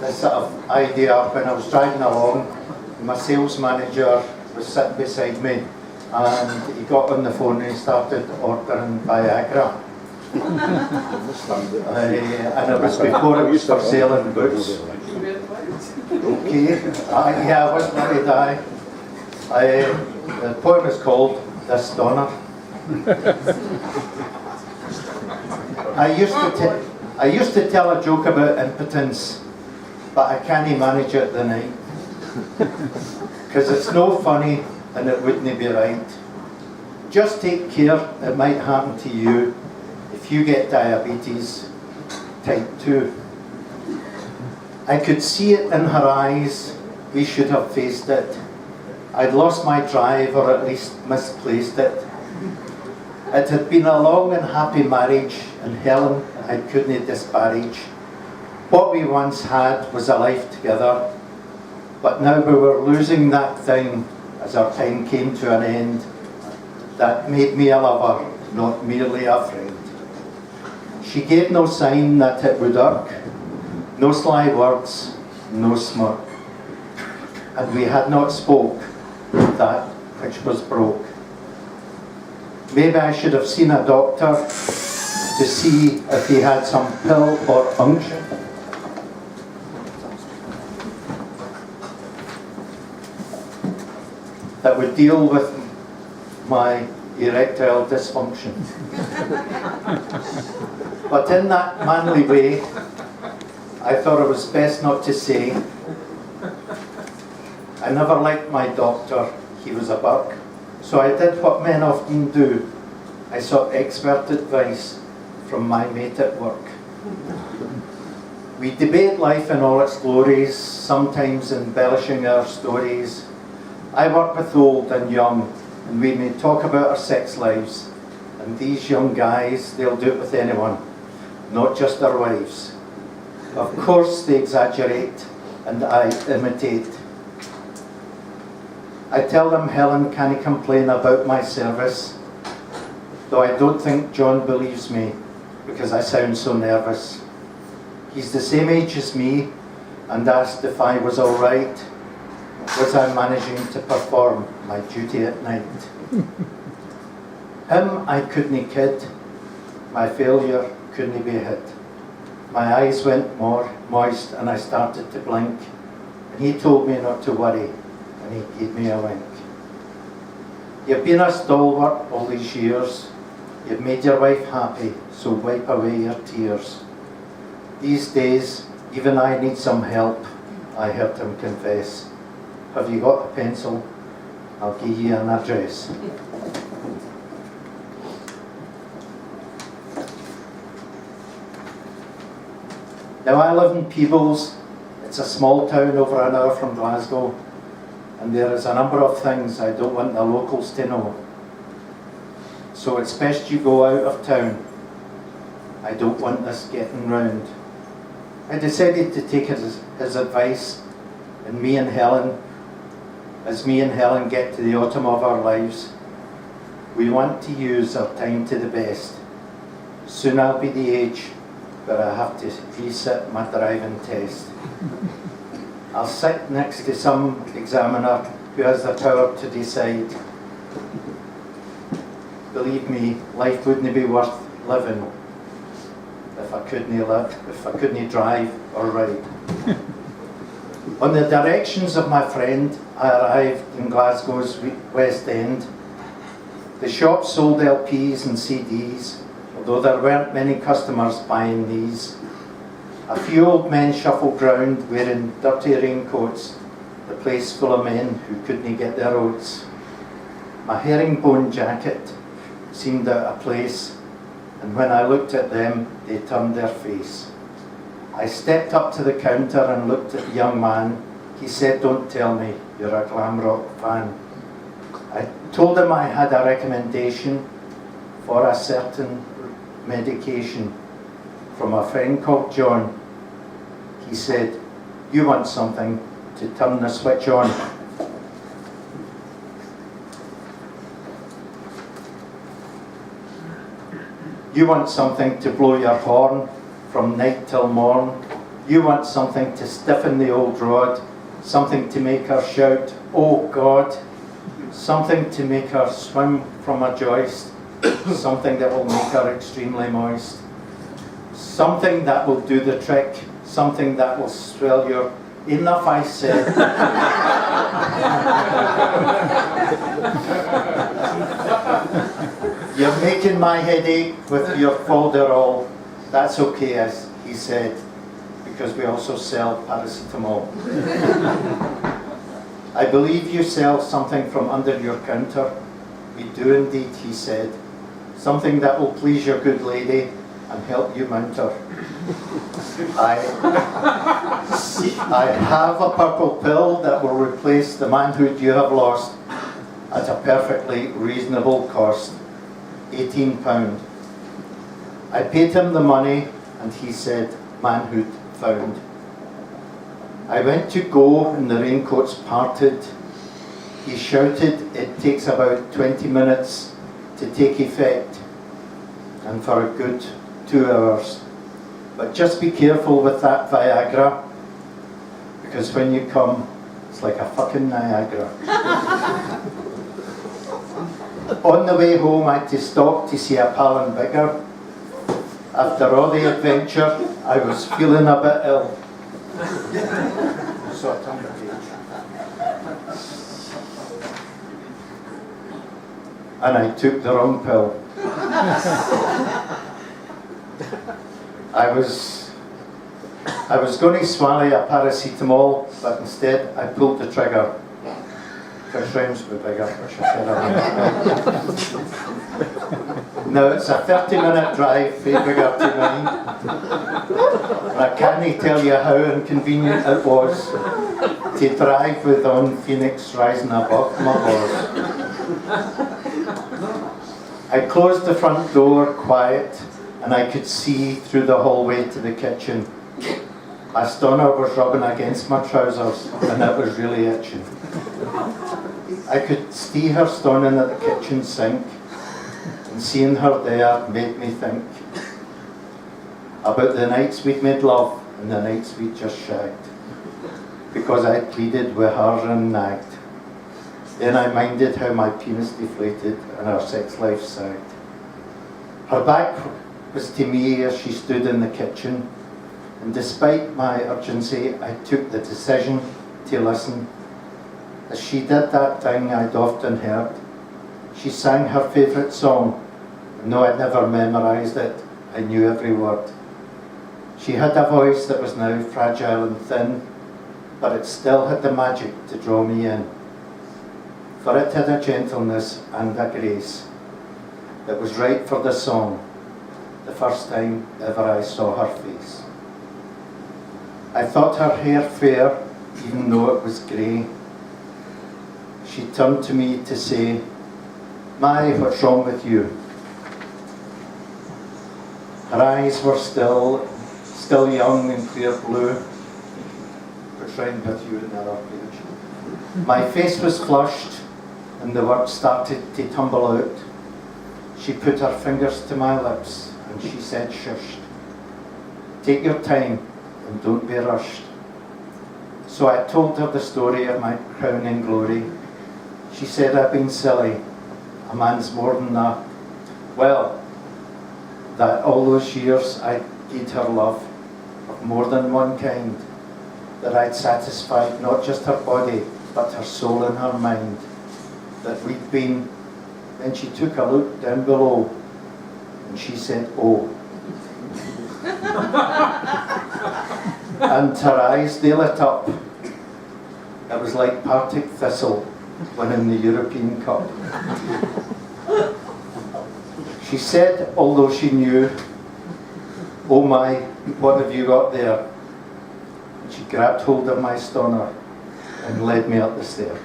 this sort of idea when I was driving along. My sales manager was sitting beside me, and he got on the phone and he started ordering Viagra. And it was before it was for sale in boots. Okay, yeah, I was going to die. The poem is called The Stauner. I used to tell a joke about impotence, but I can't manage it the night. Because it's no funny and it wouldn't be right. Just take care, it might happen to you if you get diabetes type 2. I could see it in her eyes, we should have faced it. I'd lost my drive, or at least misplaced it. It had been a long and happy marriage, and Helen I couldn't disparage. What we once had was a life together, but now we were losing that thing as our time came to an end. That made me a lover, not merely a friend. She gave no sign that it would irk, no sly words, no smirk. And we had not spoke that which was broke. Maybe I should have seen a doctor to see if he had some pill or unction. That would deal with my erectile dysfunction. But in that manly way, I thought it was best not to say. I never liked my doctor, he was a buck. So I did what men often do. I sought expert advice from my mate at work. We debate life in all its glories, sometimes embellishing our stories. I work with old and young, and we may talk about our sex lives. And these young guys, they'll do it with anyone, not just their wives. Of course they exaggerate, and I imitate. I tell them Helen can't complain about my service, though I don't think John believes me, because I sound so nervous. He's the same age as me, and asked if I was all right. Was I managing to perform my duty at night? Him I couldn't kid, my failure couldn't be hid. My eyes went more moist and I started to blink, and he told me not to worry, and he gave me a wink. You've been a stalwart all these years, you've made your wife happy, so wipe away your tears. These days, even I need some help, I heard him confess. Have you got a pencil? I'll give you an address. Now I live in Peebles. It's a small town over an hour from Glasgow, and there is a number of things I don't want the locals to know. So it's best you go out of town. I don't want this getting round. I decided to take his advice, and as me and Helen get to the autumn of our lives, we want to use our time to the best. Soon I'll be the age where I have to resit my driving test. I'll sit next to some examiner who has the power to decide. Believe me, life wouldn't be worth living if I couldn't drive or ride. On the directions of my friend, I arrived in Glasgow's West End. The shop sold LPs and CDs, although there weren't many customers buying these. A few old men shuffled round wearing dirty raincoats, the place full of men who couldn't get their oats. My herringbone jacket seemed out of place, and when I looked at them, they turned their face. I stepped up to the counter and looked at the young man. He said, "Don't tell me you're a glam rock fan." I told him I had a recommendation for a certain medication from a friend called John. He said, "You want something to turn the switch on." You want something to blow your horn from night till morn. You want something to stiffen the old rod, something to make her shout, "Oh God!" Something to make her swim from a joist, something that will make her extremely moist, something that will do the trick, something that will swell your... Enough, I said. You're making my head ache with your folderol. That's okay, as he said, because we also sell paracetamol. I believe you sell something from under your counter. We do indeed, he said. Something that will please your good lady and help you mount her. I have a purple pill that will replace the manhood you have lost at a perfectly reasonable cost, £18. I paid him the money and he said, manhood found. I went to go and the raincoats parted. He shouted, it takes about 20 minutes to take effect, and for a good 2 hours. But just be careful with that Viagra, because when you come, it's like a fucking Niagara. On the way home, I had to stop to see a pal and bigger. After all the adventure, I was feeling a bit ill. So I turned the page. And I took the wrong pill. I was going to swallow a paracetamol, but instead I pulled the trigger. Because rhymes were bigger, which I said I Now it's a 30-minute drive from Bigger to mine. And I can't tell you how inconvenient it was to drive with on Phoenix rising above my horse. I closed the front door quiet, and I could see through the hallway to the kitchen. My Stauner was rubbing against my trousers, and it was really itching. I could see her standing at the kitchen sink, and seeing her there made me think about the nights we'd made love and the nights we'd just shagged, because I pleaded with her and nagged. Then I minded how my penis deflated and our sex life sagged. Her back was to me as she stood in the kitchen, and despite my urgency, I took the decision to listen. As she did that thing I'd often heard, she sang her favourite song, and though I'd never memorised it, I knew every word. She had a voice that was now fragile and thin, but it still had the magic to draw me in. For it had a gentleness and a grace that was right for the song, the first time ever I saw her face. I thought her hair fair, even though it was grey. She turned to me to say, "My, what's wrong with you?" Her eyes were still young and clear blue. What's wrong with you in the other page? My face was flushed, and the words started to tumble out. She put her fingers to my lips, and she said, "Shush. Take your time, and don't be rushed." So I told her the story of my crowning glory. She said, "I've been silly. A man's more than that." Well, that all those years I'd gied her love of more than one kind, that I'd satisfied not just her body, but her soul and her mind, that we'd been. Then she took a look down below, and she said, "Oh." And her eyes, they lit up. It was like Partick Thistle winning the European Cup. She said, although she knew, "Oh my, what have you got there?" And she grabbed hold of my Stauner and led me up the stair.